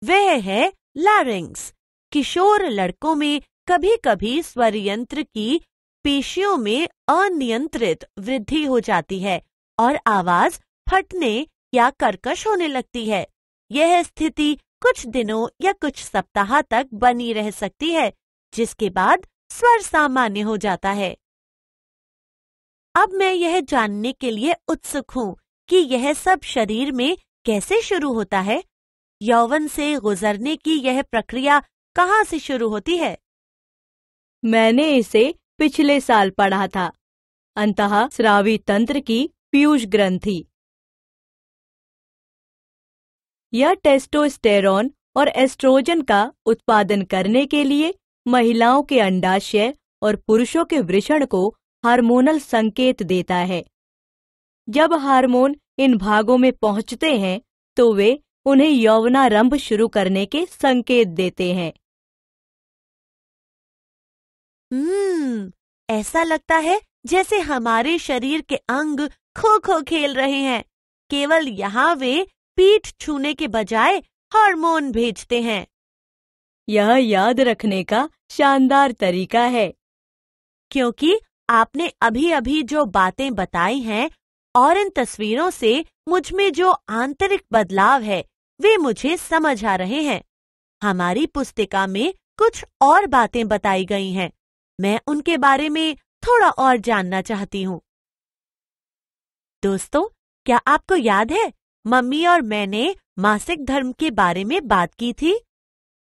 वह है लैरिंक्स। किशोर लड़कों में कभी कभी स्वर यंत्र की पेशियों में अनियंत्रित वृद्धि हो जाती है और आवाज फटने या कर्कश होने लगती है। यह स्थिति कुछ दिनों या कुछ सप्ताह तक बनी रह सकती है, जिसके बाद स्वर सामान्य हो जाता है। अब मैं यह जानने के लिए उत्सुक हूँ कि यह सब शरीर में कैसे शुरू होता है। यौवन से गुजरने की यह प्रक्रिया कहाँ से शुरू होती है? मैंने इसे पिछले साल पढ़ा था। अंतःस्रावी तंत्र की पीयूष ग्रंथि। यह टेस्टोस्टेरोन और एस्ट्रोजन का उत्पादन करने के लिए महिलाओं के अंडाशय और पुरुषों के वृषण को हार्मोनल संकेत देता है। जब हार्मोन इन भागों में पहुंचते हैं तो वे उन्हें यौवनारंभ शुरू करने के संकेत देते हैं। ऐसा लगता है जैसे हमारे शरीर के अंग खो खो खेल रहे हैं। केवल यहाँ वे पीठ छूने के बजाय हार्मोन भेजते हैं। यह याद रखने का शानदार तरीका है, क्योंकि आपने अभी अभी जो बातें बताई हैं और इन तस्वीरों से मुझ में जो आंतरिक बदलाव है वे मुझे समझ आ रहे हैं। हमारी पुस्तिका में कुछ और बातें बताई गई हैं। मैं उनके बारे में थोड़ा और जानना चाहती हूँ। दोस्तों, क्या आपको याद है मम्मी और मैंने मासिक धर्म के बारे में बात की थी?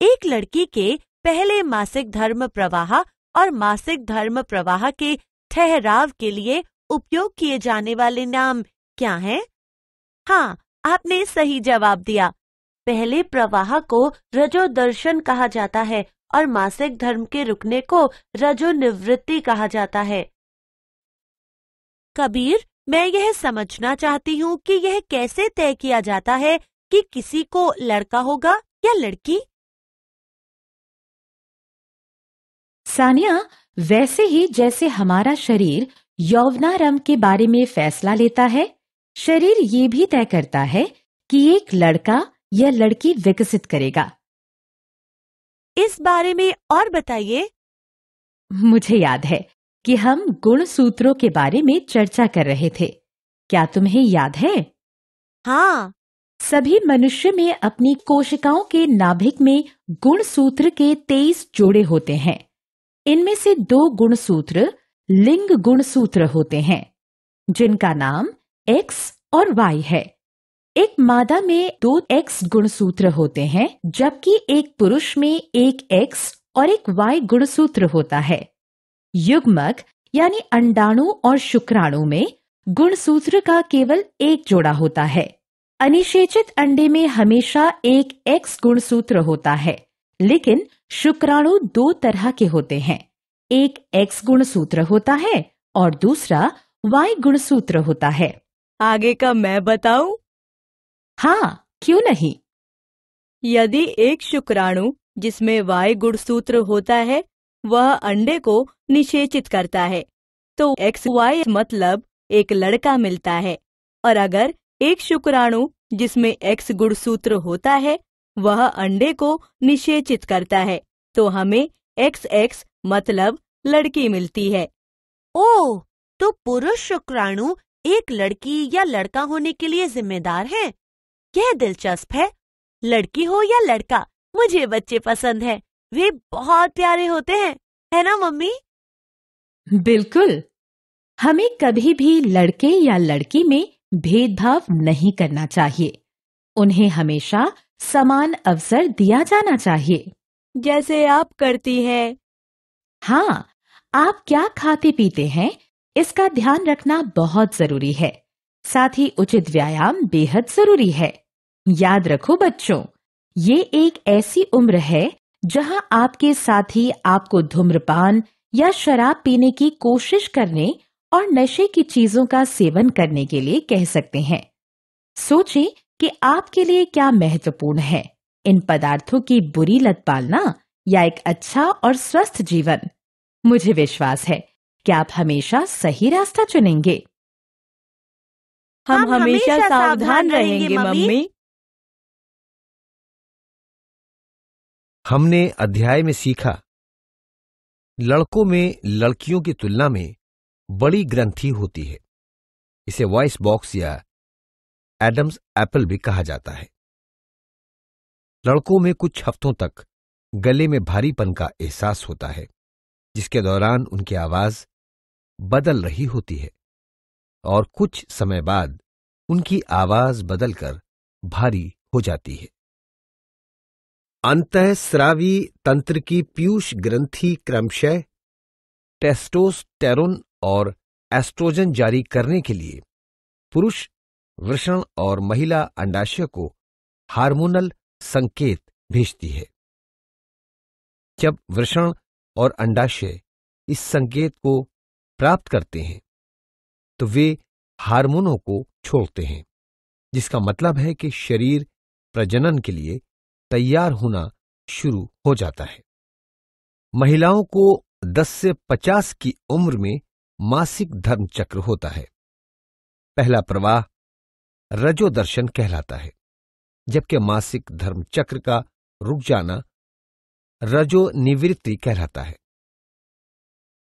एक लड़की के पहले मासिक धर्म प्रवाह और मासिक धर्म प्रवाह के ठहराव के लिए उपयोग किए जाने वाले नाम क्या हैं? हाँ, आपने सही जवाब दिया। पहले प्रवाह को रजोदर्शन कहा जाता है और मासिक धर्म के रुकने को रजोनिवृत्ति कहा जाता है। कबीर, मैं यह समझना चाहती हूँ कि यह कैसे तय किया जाता है कि किसी को लड़का होगा या लड़की? सानिया, वैसे ही जैसे हमारा शरीर यौवनारंभ के बारे में फैसला लेता है, शरीर ये भी तय करता है कि एक लड़का या लड़की विकसित करेगा। इस बारे में और बताइए। मुझे याद है कि हम गुण सूत्रों के बारे में चर्चा कर रहे थे। क्या तुम्हें याद है? हाँ। सभी मनुष्य में अपनी कोशिकाओं के नाभिक में गुण सूत्र के 23 जोड़े होते हैं। इनमें से 2 गुणसूत्र लिंग गुणसूत्र होते हैं, जिनका नाम X और Y है। एक मादा में 2 X गुणसूत्र होते हैं, जबकि एक पुरुष में एक X और एक Y गुणसूत्र होता है। युग्मक यानी अंडाणु और शुक्राणु में गुणसूत्र का केवल एक जोड़ा होता है। अनिषेचित अंडे में हमेशा एक X गुणसूत्र होता है, लेकिन शुक्राणु 2 तरह के होते हैं। एक X गुणसूत्र होता है और दूसरा Y गुणसूत्र होता है। आगे का मैं बताऊं? हाँ, क्यों नहीं। यदि एक शुक्राणु जिसमें Y गुणसूत्र होता है वह अंडे को निषेचित करता है, तो XY मतलब एक लड़का मिलता है। और अगर एक शुक्राणु जिसमें X गुणसूत्र होता है वह अंडे को निषेचित करता है, तो हमें XX मतलब लड़की मिलती है। ओह, तो पुरुष शुक्राणु एक लड़की या लड़का होने के लिए जिम्मेदार है। यह दिलचस्प है। लड़की हो या लड़का, मुझे बच्चे पसंद हैं। वे बहुत प्यारे होते हैं, है ना मम्मी? बिल्कुल। हमें कभी भी लड़के या लड़की में भेदभाव नहीं करना चाहिए। उन्हें हमेशा समान अवसर दिया जाना चाहिए। जैसे आप करती हैं। हाँ, आप क्या खाते पीते हैं इसका ध्यान रखना बहुत जरूरी है। साथ ही उचित व्यायाम बेहद जरूरी है। याद रखो बच्चों, ये एक ऐसी उम्र है जहां आपके साथी आपको धूम्रपान या शराब पीने की कोशिश करने और नशे की चीजों का सेवन करने के लिए कह सकते हैं। सोचें कि आपके लिए क्या महत्वपूर्ण है, इन पदार्थों की बुरी लत पालना या एक अच्छा और स्वस्थ जीवन। मुझे विश्वास है कि आप हमेशा सही रास्ता चुनेंगे। हम हमेशा सावधान रहेंगे मम्मी। हमने अध्याय में सीखा, लड़कों में लड़कियों की तुलना में बड़ी ग्रंथि होती है। इसे वॉइस बॉक्स या एडम्स एप्पल भी कहा जाता है। लड़कों में कुछ हफ्तों तक गले में भारीपन का एहसास होता है, जिसके दौरान उनकी आवाज बदल रही होती है और कुछ समय बाद उनकी आवाज बदलकर भारी हो जाती है। अंतःस्रावी तंत्र की पीयूष ग्रंथि क्रमशः टेस्टोस्टेरोन और एस्ट्रोजन जारी करने के लिए पुरुष वृषण और महिला अंडाशय को हार्मोनल संकेत भेजती है। जब वृषण और अंडाशय इस संकेत को प्राप्त करते हैं तो वे हार्मोनों को छोड़ते हैं, जिसका मतलब है कि शरीर प्रजनन के लिए तैयार होना शुरू हो जाता है। महिलाओं को 10 से 50 की उम्र में मासिक धर्म चक्र होता है। पहला प्रवाह रजोदर्शन कहलाता है, जबकि मासिक धर्म चक्र का रुक जाना रजोनिवृत्ति कहलाता है।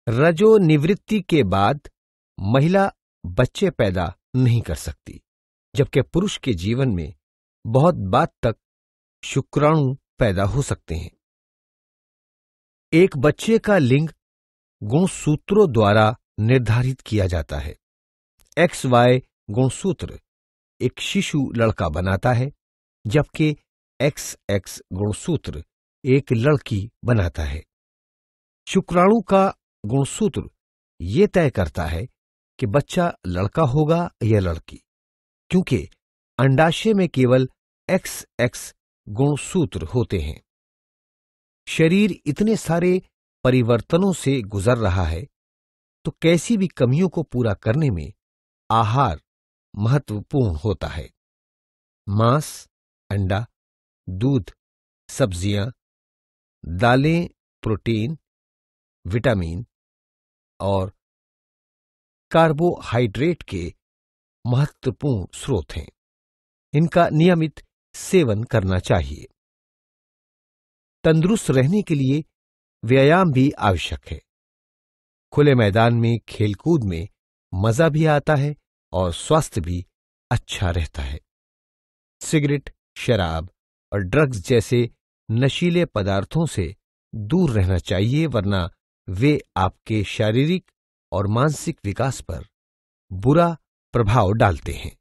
रजोनिवृत्ति के बाद महिला बच्चे पैदा नहीं कर सकती, जबकि पुरुष के जीवन में बहुत बाद तक शुक्राणु पैदा हो सकते हैं। एक बच्चे का लिंग गुणसूत्रों द्वारा निर्धारित किया जाता है। XY गुणसूत्र एक शिशु लड़का बनाता है, जबकि XX गुणसूत्र एक लड़की बनाता है। शुक्राणु का गुणसूत्र ये तय करता है कि बच्चा लड़का होगा या लड़की, क्योंकि अंडाशय में केवल XX गुणसूत्र होते हैं। शरीर इतने सारे परिवर्तनों से गुजर रहा है, तो कैसी भी कमियों को पूरा करने में आहार महत्वपूर्ण होता है। मांस, अंडा, दूध, सब्जियां, दालें प्रोटीन, विटामिन और कार्बोहाइड्रेट के महत्वपूर्ण स्रोत हैं। इनका नियमित सेवन करना चाहिए। तंदुरुस्त रहने के लिए व्यायाम भी आवश्यक है। खुले मैदान में खेलकूद में मजा भी आता है और स्वास्थ्य भी अच्छा रहता है। सिगरेट, शराब और ड्रग्स जैसे नशीले पदार्थों से दूर रहना चाहिए, वरना वे आपके शारीरिक और मानसिक विकास पर बुरा प्रभाव डालते हैं।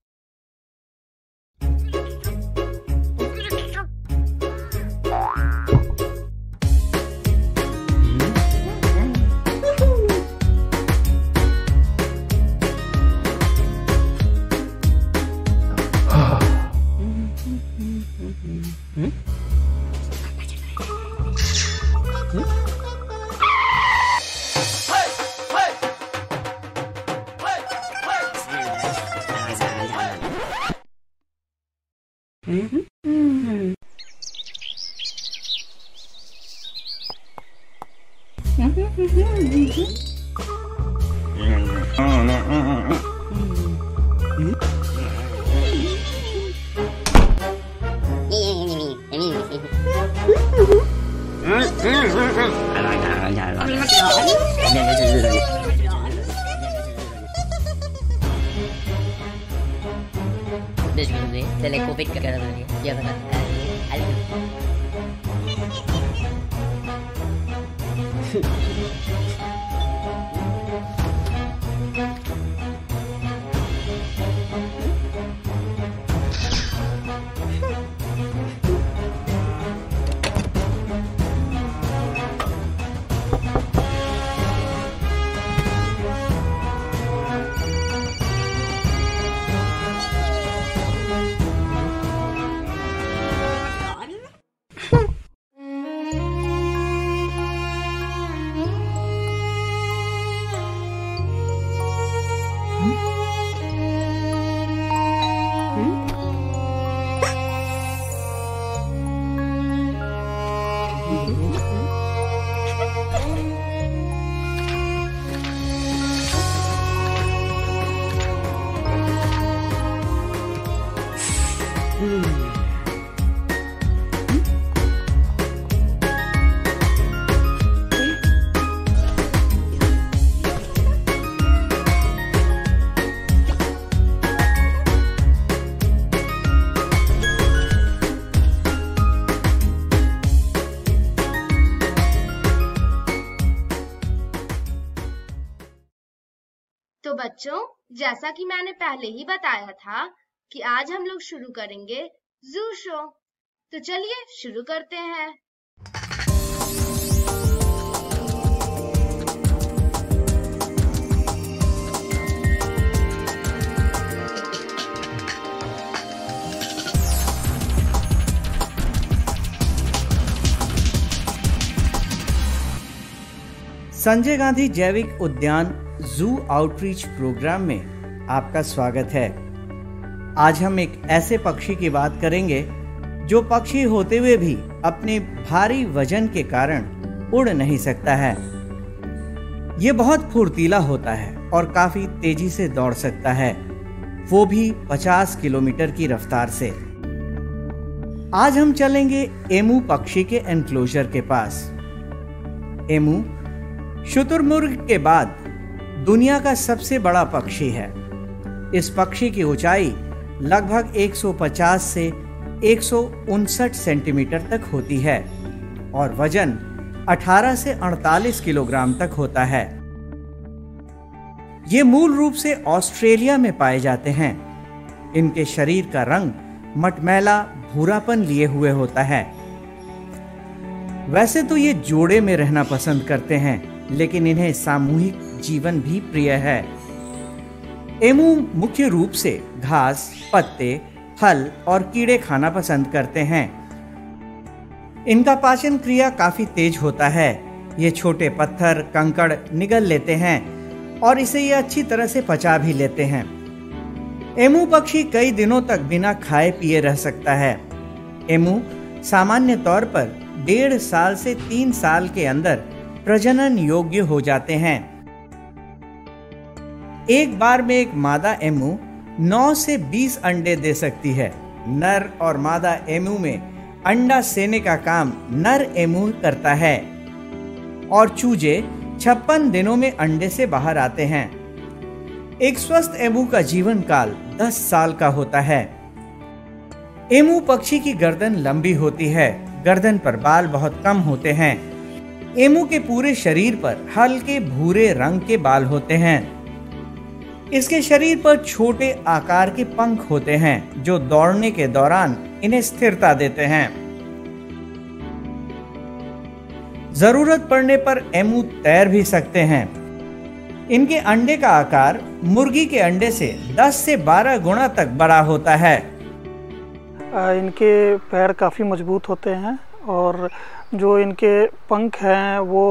तो बच्चों, जैसा कि मैंने पहले ही बताया था कि आज हम लोग शुरू करेंगे जू शो। तो चलिए शुरू करते हैं। संजय गांधी जैविक उद्यान जू आउटरीच प्रोग्राम में आपका स्वागत है। आज हम एक ऐसे पक्षी की बात करेंगे जो पक्षी होते हुए भी अपने भारी वजन के कारण उड़ नहीं सकता है। ये बहुत फुर्तीला होता है और काफी तेजी से दौड़ सकता है, वो भी 50 किलोमीटर की रफ्तार से। आज हम चलेंगे एमू पक्षी के एनक्लोजर के पास। एमू शुतुरमुर्ग के बाद दुनिया का सबसे बड़ा पक्षी है। इस पक्षी की ऊंचाई लगभग 150 से 159 सेंटीमीटर तक होती है और वजन 18 से 48 किलोग्राम तक होता है। ये मूल रूप से ऑस्ट्रेलिया में पाए जाते हैं। इनके शरीर का रंग मटमैला भूरापन लिए हुए होता है। वैसे तो ये जोड़े में रहना पसंद करते हैं, लेकिन इन्हें सामूहिक जीवन भी प्रिय है। एमू मुख्य रूप से घास, पत्ते, फल और कीड़े खाना पसंद करते हैं। इनका पाचन क्रिया काफी तेज होता है। ये छोटे पत्थर, कंकड़ निगल लेते हैं और इसे ये अच्छी तरह से पचा भी लेते हैं। एमू पक्षी कई दिनों तक बिना खाए पिए रह सकता है। एमू सामान्य तौर पर 1.5 साल से 3 साल के अंदर प्रजनन योग्य हो जाते हैं। एक बार में एक मादा एमू 9 से 20 अंडे दे सकती है। नर और मादा एमू में अंडा सेने का काम नर एमू करता है और चूजे 56 दिनों में अंडे से बाहर आते हैं। एक स्वस्थ एमू का जीवन काल 10 साल का होता है। एमू पक्षी की गर्दन लंबी होती है। गर्दन पर बाल बहुत कम होते हैं। एमू के पूरे शरीर पर हल्के भूरे रंग के बाल होते हैं। इसके शरीर पर छोटे आकार के पंख होते हैं जो दौड़ने के दौरान इन्हें स्थिरता देते हैं। जरूरत पड़ने पर एमू तैर भी सकते हैं। इनके अंडे का आकार मुर्गी के अंडे से 10 से 12 गुना तक बड़ा होता है। इनके पैर काफ़ी मजबूत होते हैं और जो इनके पंख हैं वो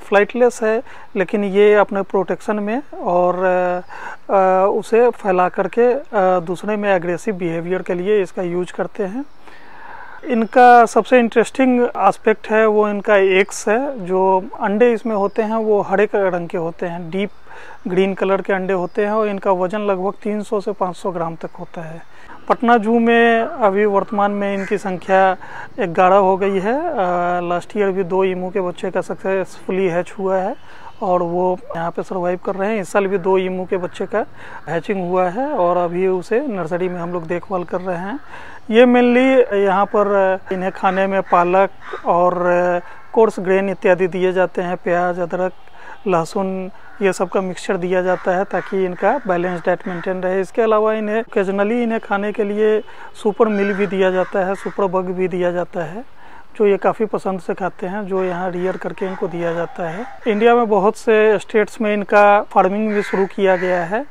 फ्लाइटलेस है, लेकिन ये अपने प्रोटेक्शन में और उसे फैला करके दूसरे में एग्रेसिव बिहेवियर के लिए इसका यूज करते हैं। इनका सबसे इंटरेस्टिंग एस्पेक्ट है वो इनका एग्स है। जो अंडे इसमें होते हैं वो हरे रंग के होते हैं, डीप ग्रीन कलर के अंडे होते हैं और इनका वजन लगभग 300 से 500 ग्राम तक होता है। पटना जू में अभी वर्तमान में इनकी संख्या 11 हो गई है। लास्ट ईयर भी 2 ईमू के बच्चे का सक्सेसफुली हैच हुआ है और वो यहाँ पे सरवाइव कर रहे हैं। इस साल भी 2 ईमू के बच्चे का हैचिंग हुआ है और अभी उसे नर्सरी में हम लोग देखभाल कर रहे हैं। ये मेनली यहाँ पर इन्हें खाने में पालक और कोर्स ग्रेन इत्यादि दिए जाते हैं। प्याज, अदरक, लहसुन ये सब का मिक्सचर दिया जाता है ताकि इनका बैलेंस डाइट मेंटेन रहे। इसके अलावा इन्हें ओकेजनली इन्हें खाने के लिए सुपर मिल भी दिया जाता है, सुपर बग भी दिया जाता है जो ये काफ़ी पसंद से खाते हैं, जो यहाँ रियर करके इनको दिया जाता है। इंडिया में बहुत से स्टेट्स में इनका फार्मिंग भी शुरू किया गया है,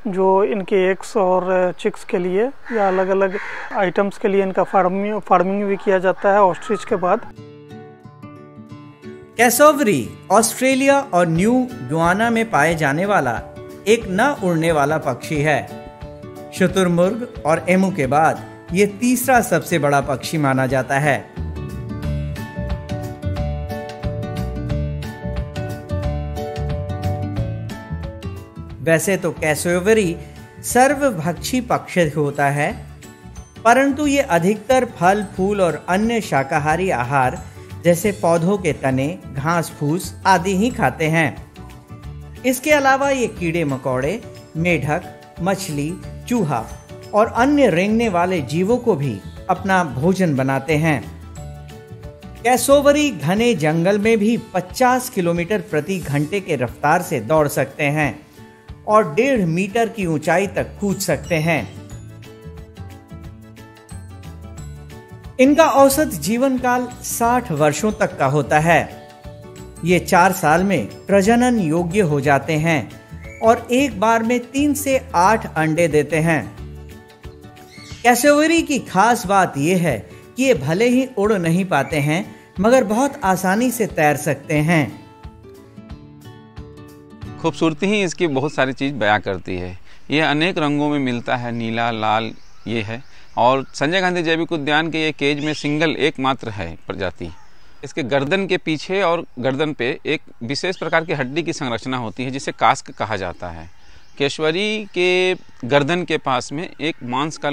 जो इनके एग्स और चिक्स के लिए या अलग अलग आइटम्स के लिए इनका फार्मिंग भी किया जाता है ऑस्ट्रिच के बाद। कैसोवरी ऑस्ट्रेलिया और न्यू गुआना में पाए जाने वाला एक न उड़ने वाला पक्षी है। शुतुरमुर्ग और एमू के बाद ये तीसरा सबसे बड़ा पक्षी माना जाता है। वैसे तो कैसोवरी सर्वभक्षी पक्षी होता है, परंतु ये अधिकतर फल, फूल और अन्य शाकाहारी आहार जैसे पौधों के तने, घास फूस आदि ही खाते हैं। इसके अलावा ये कीड़े मकोड़े, मेढक, मछली, चूहा और अन्य रेंगने वाले जीवों को भी अपना भोजन बनाते हैं। कैसोवरी घने जंगल में भी 50 किलोमीटर प्रति घंटे के रफ्तार से दौड़ सकते हैं और 1.5 मीटर की ऊंचाई तक कूद सकते हैं। इनका औसत जीवन काल 60 वर्षों तक का होता है। ये 4 साल में प्रजनन योग्य हो जाते हैं और एक बार में 3 से 8 अंडे देते हैं। कैसोवरी की खास बात यह है कि ये भले ही उड़ नहीं पाते हैं मगर बहुत आसानी से तैर सकते हैं। खूबसूरती ही इसकी बहुत सारी चीज़ बयां करती है। ये अनेक रंगों में मिलता है, नीला, लाल ये है। और संजय गांधी जैविक उद्यान के ये केज में सिंगल एकमात्र है प्रजाति। इसके गर्दन के पीछे और गर्दन पे एक विशेष प्रकार की हड्डी की संरचना होती है जिसे कास्क कहा जाता है। केशवरी के गर्दन के पास में एक मांस का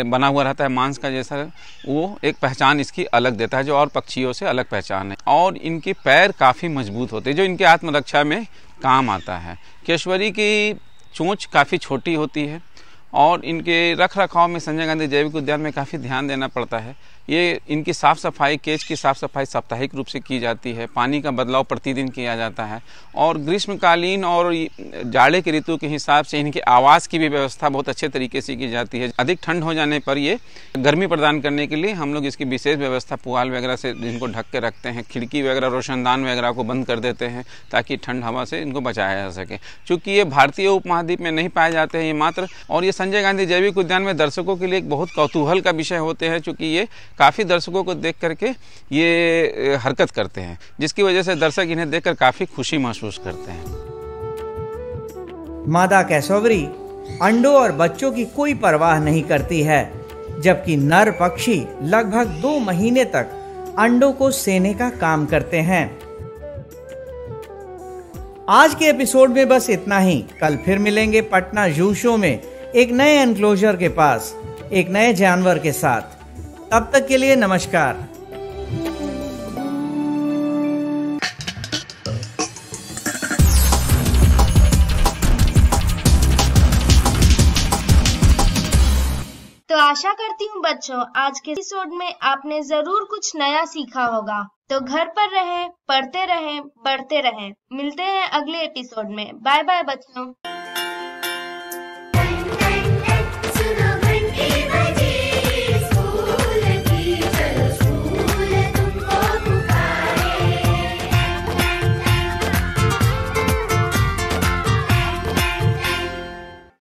बना हुआ रहता है, मांस का जैसा, वो एक पहचान इसकी अलग देता है जो और पक्षियों से अलग पहचान है। और इनके पैर काफ़ी मजबूत होते हैं जो इनके आत्मरक्षा में काम आता है। केशवरी की चोंच काफ़ी छोटी होती है और इनके रख रखाव में संजय गांधी जैविक उद्यान में काफ़ी ध्यान देना पड़ता है। ये इनकी साफ़ सफाई, केज की साफ़ सफाई साप्ताहिक रूप से की जाती है। पानी का बदलाव प्रतिदिन किया जाता है और ग्रीष्मकालीन और जाड़े की ऋतु के हिसाब से इनके आवास की भी व्यवस्था बहुत अच्छे तरीके से की जाती है। अधिक ठंड हो जाने पर ये गर्मी प्रदान करने के लिए हम लोग इसकी विशेष व्यवस्था पुआल वगैरह से इनको ढक के रखते हैं। खिड़की वगैरह, रोशनदान वगैरह को बंद कर देते हैं ताकि ठंड हवा से इनको बचाया जा सके। चूँकि ये भारतीय उपमहाद्वीप में नहीं पाए जाते हैं ये मात्र, और ये संजय गांधी जैविक उद्यान में दर्शकों के लिए एक बहुत कौतूहल का विषय होते हैं, क्योंकि ये काफ़ी दर्शकों को देख करके ये हरकत करते हैं, जिसकी वजह से दर्शक इन्हें देखकर काफ़ी खुशी महसूस करते हैं। मादा कैसोवरी अंडों और बच्चों की कोई परवाह नहीं करती है, जबकि नर पक्षी लगभग 2 महीने तक अंडों को सेने का काम करते हैं। आज के एपिसोड में बस इतना ही। कल फिर मिलेंगे पटना जू शो में एक नए एनक्लोजर के पास एक नए जानवर के साथ। तब तक के लिए नमस्कार। तो आशा करती हूँ बच्चों आज के एपिसोड में आपने जरूर कुछ नया सीखा होगा। तो घर पर रहें, पढ़ते रहें, बढ़ते रहें। मिलते हैं अगले एपिसोड में। बाय बाय बच्चों।